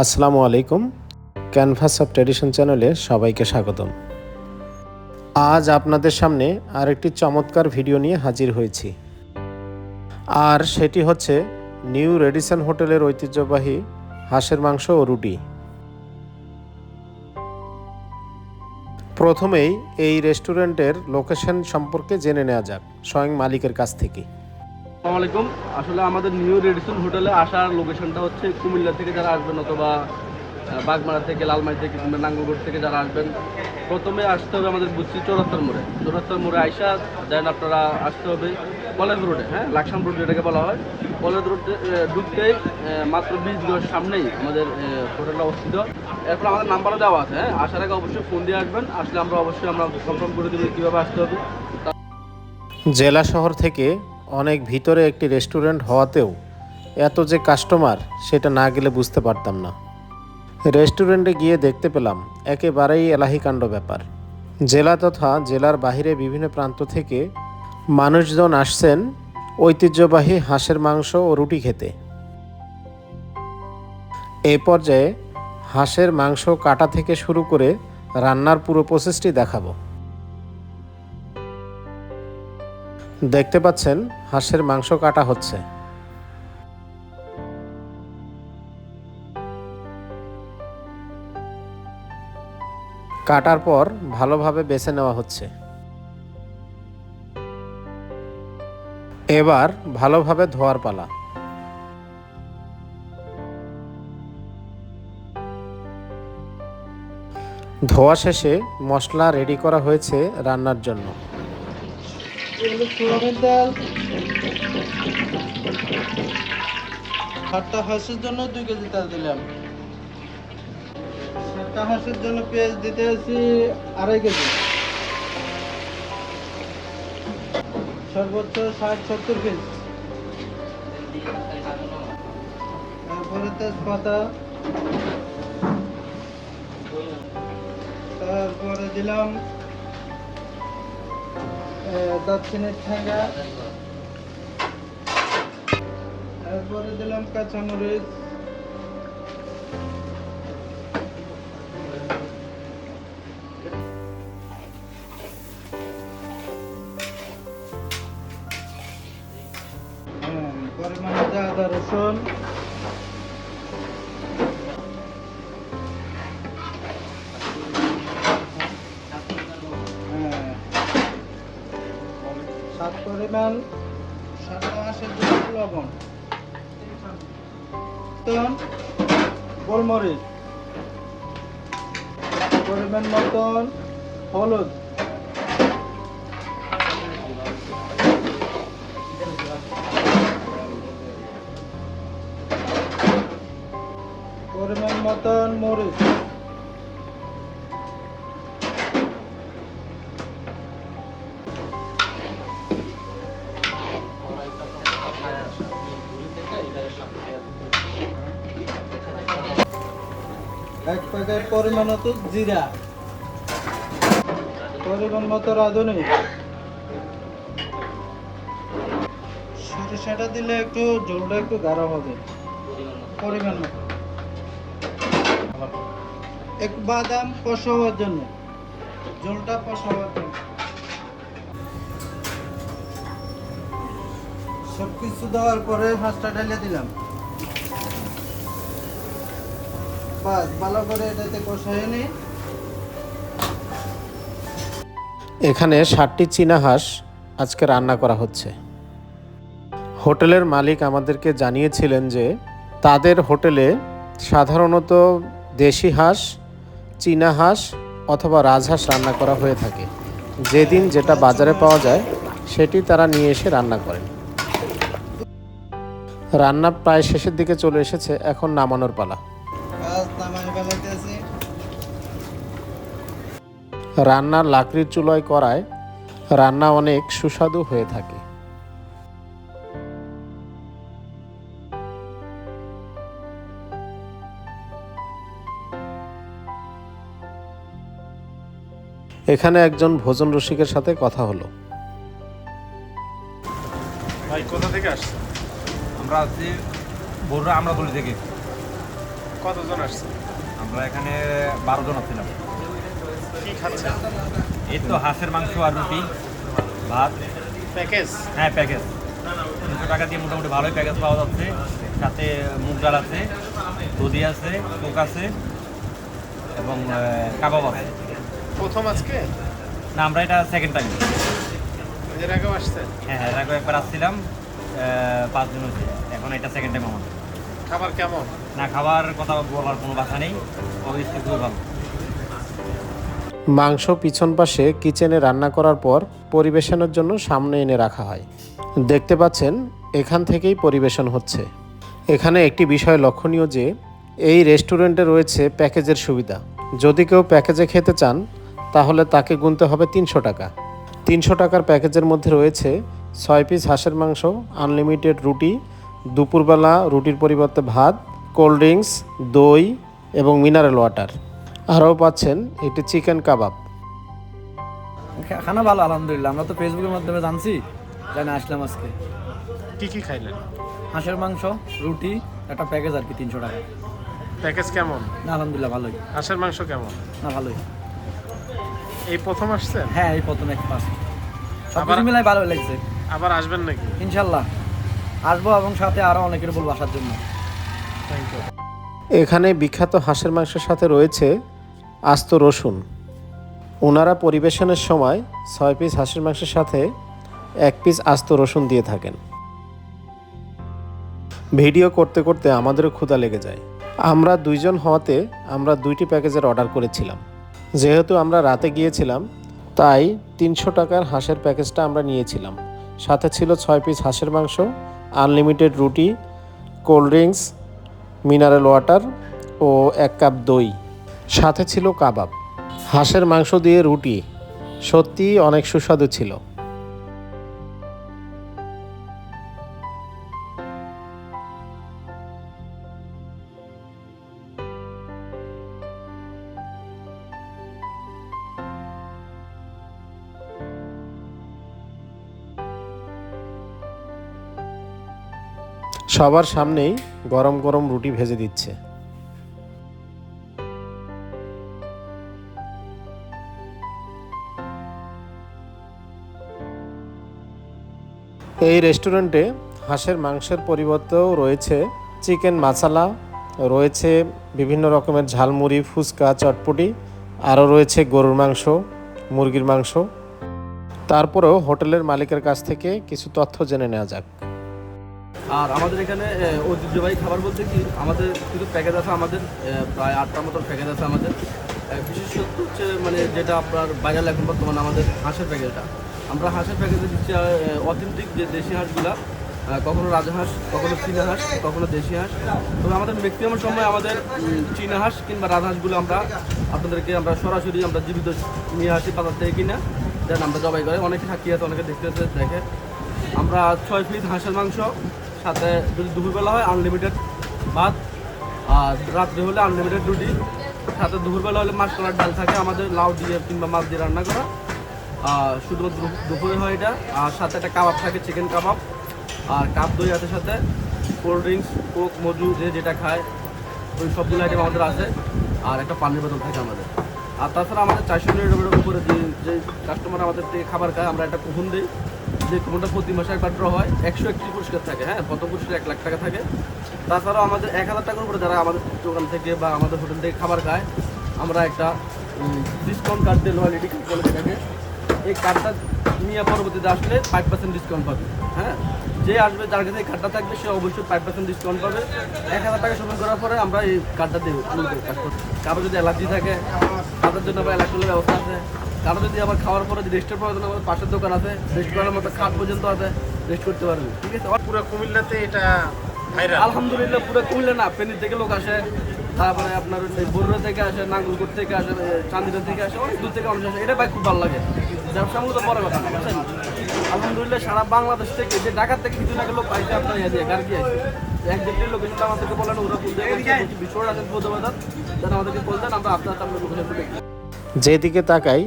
আসসালামু আলাইকুম। Canvas of tradition চ্যানেলে সবাইকে স্বাগতম। আজ আপনাদের সামনে আরেকটি চমৎকার ভিডিও নিয়ে হাজির হয়েছি, আর সেটি হচ্ছে নিউ রেডিসন হোটেলের ঐতিহ্যবাহী হাঁসের মাংস ও রুটি। প্রথমেই এই রেস্টুরেন্টের লোকেশন সম্পর্কে জেনে নেওয়া যাক স্বয়ং মালিকের কাছ থেকে। আসসালামু আলাইকুম। আসলে আমাদের নিউ রেডিসন হোটেলে আসার লোকেশনটা হচ্ছে কুমিল্লা থেকে যারা আসবেন অথবা বাগমারা থেকে, লালমাই থেকে কিংবা নাঙ্গলকোট থেকে যারা আসবেন, প্রথমে আসতে হবে আমাদের বুঝছি চৌরাস্তার মোড়ে আইসা দেন আপনারা আসতে হবে কলেজ রোডে, লাকসাম রোড যেটাকে বলা হয়। কলেজ রোডে ঢুকতেই মাত্র 20 গজ সামনেই আমাদের হোটেলটা অবস্থিত। এরপর আমাদের নাম্বারও দেওয়া আছে, আসার আগে অবশ্যই ফোন দিয়ে আসবেন। আসলে আমরা কনফার্ম করে দেবো কীভাবে আসতে হবে। জেলা শহর থেকে অনেক ভিতরে একটি রেস্টুরেন্ট হওয়াতেও এত যে কাস্টমার সেটা না গেলে বুঝতে পারতাম না। রেস্টুরেন্টে গিয়ে দেখতে পেলাম একেবারেই এলাহিকাণ্ড ব্যাপার। জেলা তথা জেলার বাহিরে বিভিন্ন প্রান্ত থেকে মানুষজন আসছেন ঐতিহ্যবাহী হাঁসের মাংস ও রুটি খেতে। এই পর্যায়ে হাঁসের মাংস কাটা থেকে শুরু করে রান্নার পুরো প্রসেসটি দেখাবো। দেখতে পাচ্ছেন হাঁসের মাংস কাটা হচ্ছে। কাটার পর ভালোভাবে বেছে নেওয়া হচ্ছে। এবার ভালোভাবে ধোয়ার পালা। ধোয়া শেষে মশলা রেডি করা হয়েছে রান্নার জন্য। সাতটা হাঁসের জন্য 2 কেজি তেল দিলাম। সাতটা হাঁসের জন্য পেঁয়াজ দিতে আছি 2.5 কেজি। সর্বোচ্চ 60-70 পিস। তারপরে তেজপাতা, তারপরে দিলাম দারচিনির ঠেঙ্গা, তারপরে দিলাম কাঁচামরিচ, পরিমাণে আদা রসুন, স্বাদ পরিমাণ সাদা হাঁসের জন্য লবণ, গোলমরিচ, পরিমাণ মতন হলুদ, পরিমাণ মতন মরিচ, এক প্যাকেট পরিমাণ মতো জিরা, পরিমাণ মতো রাঁধুনি। সরিষাটা দিলে একটু ঝোলটা একটু গাঢ় হবে। পরিমাণ মতো এক বাদাম কষা হওয়ার জন্য, ঝোলটা কষা হওয়ার জন্য। সবকিছু দেওয়ার পরে হাঁসটা ঢেলে দিলাম। বাস ভালো করে এটাতে কষায় নিই। এখানে 60টি চীনা হাঁস আজকে রান্না করা হচ্ছে। হোটেলের মালিক আমাদেরকে জানিয়েছিলেন যে তাদের হোটেলে সাধারণত দেশি হাঁস, চীনা হাঁস অথবা রাজহাঁস রান্না করা হয়ে থাকে। যেদিন যেটা বাজারে পাওয়া যায় সেটি তারা নিয়ে এসে রান্না করেন। রান্না প্রায় শেষের দিকে চলে এসেছে, এখন নামানোর পালা। রান্নার লাকড়ির চুলায় করায় রান্না অনেক সুস্বাদু হয়ে থাকে। এখানে একজন ভোজন রসিকের সাথে কথা হলো। ভাই কোথা থেকে আসছেন? আমরা আছি বড়রা আমরাতলি থেকে। কতজন আসছে? আমরা এখানে 12 জন ছিলাম। কি খাচ্ছেন? এই তো হাঁসের মাংস আর রুটি, ভাত। প্যাকেজ? হ্যাঁ, প্যাকেজ 300 টাকা দিয়ে মোটামুটি ভালোই প্যাকেজ পাওয়া যাচ্ছে। সাথে মুগ ডাল আছে, দধি আছে, কোক আছে এবং কাবাব আছে। প্রথম আজকে? না, আমরা এটা সেকেন্ড টাইম। এর আগেও আসছেন? হ্যাঁ, এর আগে একবার আসছিলাম, 5 দিন হচ্ছে। এখন এটা সেকেন্ড টাইম আমার। খাবার কেমন? না, খাবার কথা বলার কোনো ভাষা নেই, অবশ্যই খুবই ভালো। মাংস পিছন পাশে কিচেনে রান্না করার পর পরিবেশনের জন্য সামনে এনে রাখা হয়। দেখতে পাচ্ছেন এখান থেকেই পরিবেশন হচ্ছে। এখানে একটি বিষয় লক্ষণীয় যে এই রেস্টুরেন্টে রয়েছে প্যাকেজের সুবিধা। যদি কেউ প্যাকেজে খেতে চান তাহলে তাকে গুনতে হবে 300 টাকা। 300 টাকার প্যাকেজের মধ্যে রয়েছে 6 পিস হাঁসের মাংস, আনলিমিটেড রুটি, দুপুরবেলা রুটির পরিবর্তে ভাত, কোল্ড ড্রিঙ্কস, দই এবং মিনারেল ওয়াটার। আরও পাচ্ছেন একটি চিকেন কাবাব। খানা ভালো আলহামদুলিল্লাহ। আমরা তো ফেসবুকের মাধ্যমে জানছি, জানি আসলাম আজকে। কি কি খাইলেন? হাঁসের মাংস, রুটি, একটা প্যাকেজ আর কি 300 টাকা। প্যাকেজ কেমন? না আলহামদুলিল্লাহ ভালোই। হাঁসের মাংস কেমন? না ভালোই। এই প্রথম আসছেন? হ্যাঁ, এই প্রথম এক পাস সব আবার- কিছু মিলাই ভালো লাগছে। আবার আসবেন নাকি? ইনশাল্লাহ আসবো এবং সাথে আরো অনেকের বলবো আসার জন্য। এখানে বিখ্যাত হাঁসের মাংসের সাথে রয়েছে আস্ত রসুন। ওনারা পরিবেশনের সময় 6 পিস হাঁসের মাংসের সাথে 1 পিস আস্ত রসুন দিয়ে থাকেন। ভিডিও করতে করতে আমাদেরও ক্ষুধা লেগে যায়। আমরা 2 জন হওয়াতে আমরা 2টি প্যাকেজের অর্ডার করেছিলাম। যেহেতু আমরা রাতে গিয়েছিলাম তাই 300 টাকার হাঁসের প্যাকেজটা আমরা নিয়েছিলাম। সাথে ছিল 6 পিস হাঁসের মাংস, আনলিমিটেড রুটি, কোল্ড ড্রিঙ্কস, মিনারেল ওয়াটার ও 1 কাপ দই। সাথে ছিল কাবাব। হাঁসের মাংস দিয়ে রুটি সত্যিই অনেক সুস্বাদু ছিল। সবার সামনেই গরম গরম রুটি ভেজে দিচ্ছে। এই রেস্টুরেন্টে হাঁসের মাংসের পরিবর্তেও রয়েছে চিকেন মাসালা, রয়েছে বিভিন্ন রকমের ঝালমুড়ি, ফুচকা, চটপটি, আরও রয়েছে গরুর মাংস, মুরগির মাংস। তারপরেও হোটেলের মালিকের কাছ থেকে কিছু তথ্য জেনে নেওয়া যাক। আর আমাদের এখানে ঐতিহ্যবাহী খাবার বলতে কি, আমাদের কিছু প্যাকেজ আছে, আমাদের প্রায় 8টা মতন প্যাকেজ আছে আমাদের। বিশেষত হচ্ছে মানে যেটা আপনার ভাইরাল এখন বর্তমানে আমাদের হাঁসের প্যাকেজটা। আমরা হাঁসের প্যাকেজে দিচ্ছি অথেন্টিক যে দেশি হাঁসগুলা, কখনো রাজহাঁস, কখনো চীনা হাঁস, কখনো দেশি হাঁস। তবে আমাদের ম্যাক্সিমাম সময় আমাদের চীনা হাঁস কিংবা রাজহাঁসগুলো আমরা আপনাদেরকে আমরা সরাসরি আমরা জীবিত নিয়ে আসি বাজার থেকে কিনা, দেন আমরা জবাই করে। অনেকে সাক্ষী আছে, অনেকে দেখতে দেখে। আমরা 6 পিস হাঁসের মাংস, সাথে যদি দুপুরবেলা হয় আনলিমিটেড ভাত, আর রাত্রে হলে আনলিমিটেড রুটি, সাথে দুপুরবেলা হলে মাসকলার ডাল থাকে আমাদের, লাউ দিয়ে কিংবা মাছ দিয়ে রান্না করা। শুধুমাত্র দুপুরে হয় এটা। আর সাথে একটা কাবাব থাকে, চিকেন কাবাব, আর কাপ দই আছে, সাথে কোল্ড ড্রিঙ্কস, কোক, মজু, যে যেটা খায় ওই সবগুলো আইটেম আমাদের আছে। আর একটা পানির বোতল থাকে আমাদের। আর তাছাড়া আমাদের 400 টাকার উপরে যে কাস্টমার আমাদের থেকে খাবার খায়, আমরা একটা কুপন দিই। যে কুপনটা প্রতি মাসে একবার ড্র হয়, 101টি পুরস্কার থাকে। হ্যাঁ, প্রথম পুরস্কার 1 লাখ টাকা থাকে। তাছাড়াও আমাদের 1000 টাকার উপরে যারা আমাদের দোকান থেকে বা আমাদের হোটেল থেকে খাবার খায়, আমরা একটা ডিসকাউন্ট কার্ড দিয়ে, লয়ালিটি কার্ড বলে যেটাকে, এই কার্ডটা নিয়ে পরবর্তীতে আসলে 5% ডিসকাউন্ট পাবে। হ্যাঁ, যে আসবে যার কাছে এই কার্ডটা থাকবে সে অবশ্যই 5% ডিসকাউন্ট পাবে। 1000 টাকা শপিং করার পরে আমরা এই কার্ডটা দেবো কাজ করতে। কারো যদি অ্যালার্জি থাকে তাদের জন্য আবার অ্যালার্জির ব্যবস্থা আছে। কারো যদি আবার খাওয়ার পরে যদি রেস্টের প্রয়োজন, আমাদের পাশের দোকান আছে, রেস্ট করার মতো খাট পর্যন্ত আছে, রেস্ট করতে পারবে। ঠিক আছে, পুরো কুমিল্লাতে এটা ভাইরাল। আলহামদুলিল্লাহ পুরো কুমিল্লা না, ফেনী থেকে লোক আসে, তারপরে আপনার বরুড়া থেকে আসে, নাঙ্গলকোট থেকে আসে, চান্দিনা থেকে আসে, অনেক দূর থেকে মানুষ আসে। এটা ভাই খুব ভালো লাগে। ব্যবসা মূলত বড় কথা না, বুঝছেন? আলহামদুলিল্লাহ সারা বাংলাদেশ থেকে, যে ঢাকার থেকে কিছু না লোক পাইছে আপনার ইয়ে দিয়ে গাড়ি দিয়ে আসে। একজাক্টলি লোকেশনটা আমাদেরকে বলেন, ওরা কোন জায়গায় বিশ্বর আছেন বৌদ্ধবাজার, যেন আমাদেরকে বলতেন, আমরা আপনার লোকেশন দেখি। যেদিকে তাকাই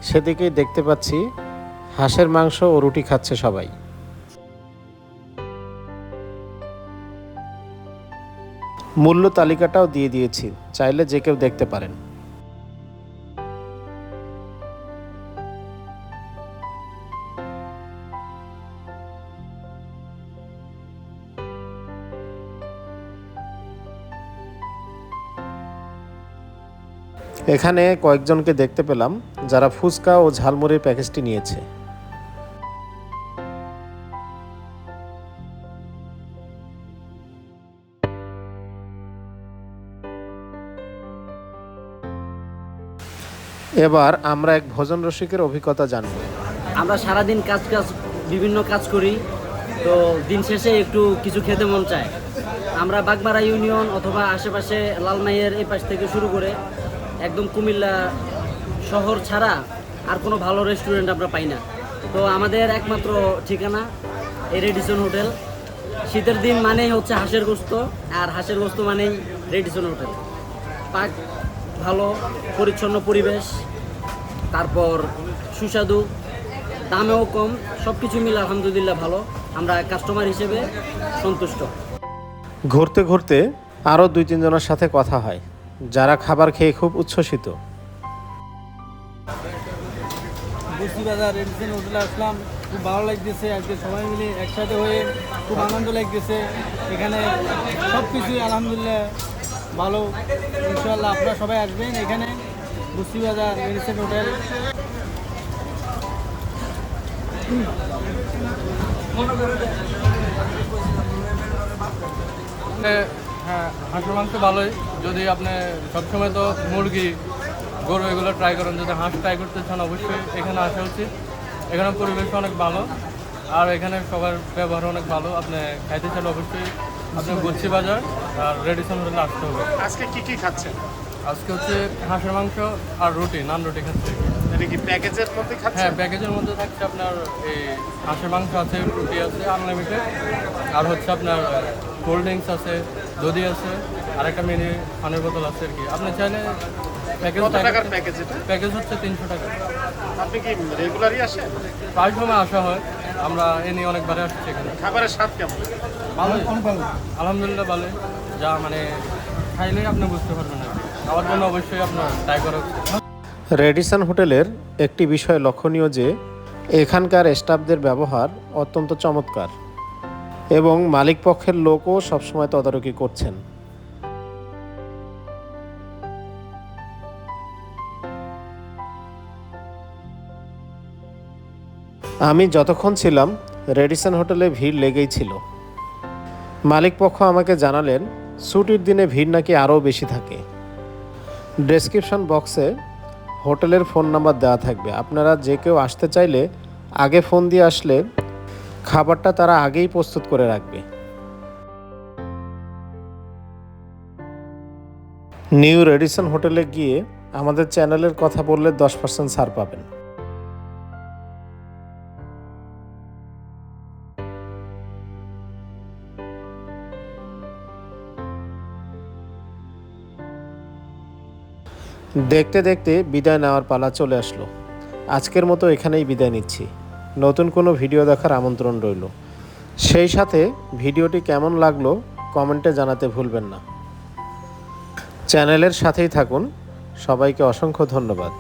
সেদিকেই দেখতে পাচ্ছি হাঁসের মাংস ও রুটি খাচ্ছে সবাই। মূল্য তালিকাটাও দিয়ে দিয়েছি, চাইলে যে কেউ দেখতে পারেন। এখানে কয়েকজনকে দেখতে পেলাম যারা ফুচকা ও ঝালমুড়ির প্যাকেজটি নিয়েছে। এবার আমরা এক ভোজন রসিকের অভিজ্ঞতা জানব। আমরা সারাদিন বিভিন্ন কাজ করি, তো দিন শেষে একটু কিছু খেতে মন চায়। আমরা বাগমারা ইউনিয়ন অথবা আশেপাশে লালমাইয়ের এই পাশ থেকে শুরু করে একদম কুমিল্লা শহর ছাড়া আর কোনো ভালো রেস্টুরেন্ট আমরা পাই না। তো আমাদের একমাত্র ঠিকানা এই রেডিসন হোটেল। শীতের দিন মানেই হচ্ছে হাঁসের গোস্ত, আর হাঁসের গোস্ত মানেই রেডিসন হোটেল। পাক ভালো, পরিচ্ছন্ন পরিবেশ, তারপর সুস্বাদু, দামেও কম, সব কিছু মিলে আলহামদুলিল্লাহ ভালো। আমরা কাস্টমার হিসেবে সন্তুষ্ট। ঘুরতে ঘুরতে আরও 2-3 জনের সাথে কথা হয় যারা খাবার খেয়ে খুব উচ্ছ্বসিত। বস্তিবাজার রেডিসন হোটেলে আসলাম, খুব ভালো লাগতেছে। আজকে সবাই মিলে একসাথে হয়ে খুব আনন্দ লাগতেছে। এখানে সব কিছুই আলহামদুলিল্লাহ ভালো। ইনশাআল্লাহ আপনারা সবাই আসবেন এখানে বস্তিবাজার রেডিসন হোটেল। হ্যাঁ, হাঁসের মাংস ভালোই। যদি আপনি সবসময় তো মুরগি, গরু এগুলো ট্রাই করেন, যদি হাঁস ট্রাই করতে চান অবশ্যই এখানে আসা উচিত। এখানে পরিবেশ অনেক ভালো, আর এখানে সবার ব্যবহার অনেক ভালো। আপনি খাইতে চাইলে অবশ্যই আপনি গুচ্ছি বাজার আর রেডিসন হোটেলে আসতে হবে। আজকে কি খাচ্ছেন? আজকে হচ্ছে হাঁসের মাংস আর রুটি, নান রুটি খাচ্ছি। এটা কি প্যাকেজের মধ্যে হ্যাঁ, প্যাকেজের মধ্যে থাকছে আপনার এই হাঁসের মাংস আছে, রুটি আছে আনলিমিটেড, আর হচ্ছে আপনার কোল্ড ড্রিঙ্কস আছে, দধি আছে, আর একটা মিনি পানির বোতল আছে আর কি। আপনি চাইলে প্যাকেজ প্যাকেজ হচ্ছে 300 টাকা। আপনি কি রেগুলারই আসেন? প্রায় সময় আসা হয়, আমরা এ নিয়ে অনেকবারে আসছি এখানে। খাবারের স্বাদ কেমন? ভালোই, আলহামদুলিল্লাহ ভালোই। যা মানে খাইলেই আপনি বুঝতে পারবেন আর কি। খাওয়ার জন্য অবশ্যই আপনার ট্রাই করা উচিত। রেডিসন হোটেলের একটি বিষয় লক্ষণীয় যে এখানকার স্টাফদের ব্যবহার অত্যন্ত চমৎকার এবং মালিক পক্ষের লোকও সবসময় তদারকি করছেন। আমি যতক্ষণ ছিলাম রেডিসন হোটেলে ভিড় লেগেই ছিল। মালিক পক্ষ আমাকে জানালেন ছুটির দিনে ভিড় নাকি আরও বেশি থাকে। ডেসক্রিপশন বক্সে হোটেলের ফোন নাম্বার দেওয়া থাকবে। আপনারা যে কেউ আসতে চাইলে আগে ফোন দিয়ে আসলে খাবারটা তারা আগেই প্রস্তুত করে রাখবে। নিউ রেডিসন হোটেলে গিয়ে আমাদের চ্যানেলের কথা বললে 10% ছাড় পাবেন। দেখতে দেখতে বিদায় নেওয়ার পালা চলে আসলো। আজকের মতো এখানেই বিদায় নিচ্ছি। নতুন কোনো ভিডিও দেখার আমন্ত্রণ রইল। সেই সাথে ভিডিওটি কেমন লাগলো কমেন্টে জানাতে ভুলবেন না। চ্যানেলের সাথেই থাকুন। সবাইকে অসংখ্য ধন্যবাদ।